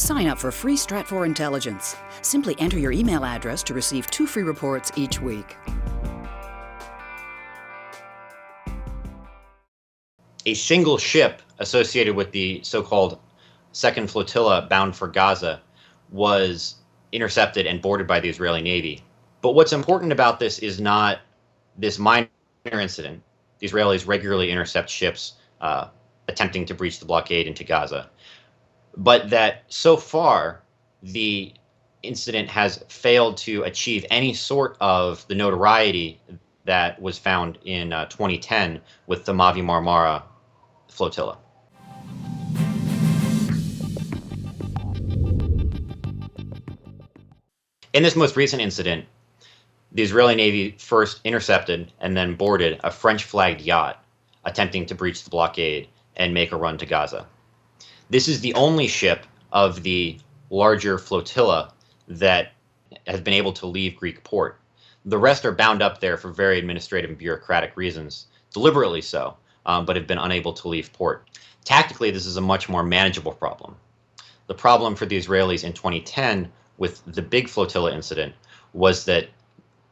Sign up for free Stratfor Intelligence. Simply enter your email address to receive 2 free reports each week. A single ship associated with the so-called second flotilla bound for Gaza was intercepted and boarded by the Israeli Navy. But what's important about this is not this minor incident. The Israelis regularly intercept ships attempting to breach the blockade into Gaza, but that so far the incident has failed to achieve any sort of the notoriety that was found in 2010 with the Mavi Marmara flotilla. In this most recent incident, the Israeli Navy first intercepted and then boarded a French-flagged yacht attempting to breach the blockade and make a run to Gaza. This is the only ship of the larger flotilla that has been able to leave Greek port. The rest are bound up there for very administrative and bureaucratic reasons, deliberately so, but have been unable to leave port. Tactically, this is a much more manageable problem. The problem for the Israelis in 2010 with the big flotilla incident was that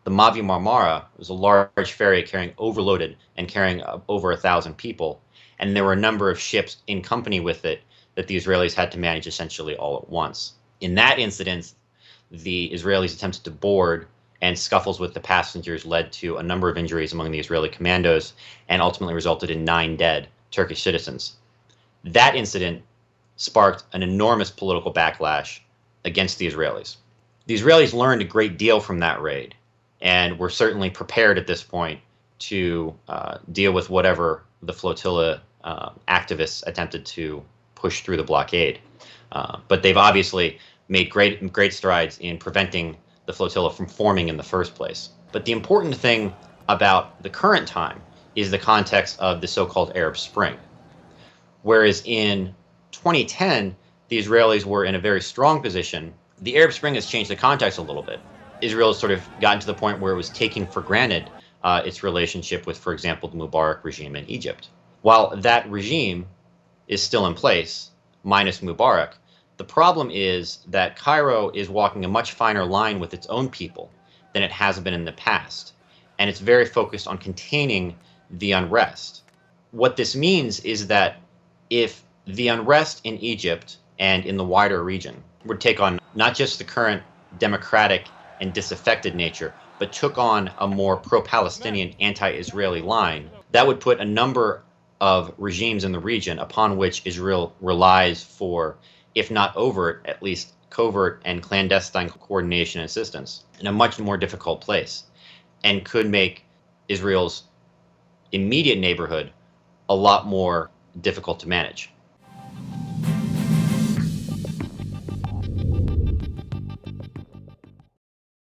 the Mavi Marmara was a large ferry carrying overloaded and carrying over 1,000 people, and there were a number of ships in company with it that the Israelis had to manage essentially all at once. In that incident, the Israelis attempted to board, and scuffles with the passengers led to a number of injuries among the Israeli commandos and ultimately resulted in 9 dead Turkish citizens. That incident sparked an enormous political backlash against the Israelis. The Israelis learned a great deal from that raid, and were certainly prepared at this point to deal with whatever the flotilla activists attempted to push through the blockade. But they've obviously made great strides in preventing the flotilla from forming in the first place. But the important thing about the current time is the context of the so-called Arab Spring. Whereas in 2010, the Israelis were in a very strong position, the Arab Spring has changed the context a little bit. Israel has sort of gotten to the point where it was taking for granted its relationship with, for example, the Mubarak regime in Egypt. While that regime is still in place, minus Mubarak, the problem is that Cairo is walking a much finer line with its own people than it has been in the past, and it's very focused on containing the unrest. What this means is that if the unrest in Egypt and in the wider region would take on not just the current democratic and disaffected nature, but took on a more pro-Palestinian, anti-Israeli line, that would put a number of regimes in the region upon which Israel relies for, if not overt, at least covert and clandestine coordination and assistance, in a much more difficult place, and could make Israel's immediate neighborhood a lot more difficult to manage.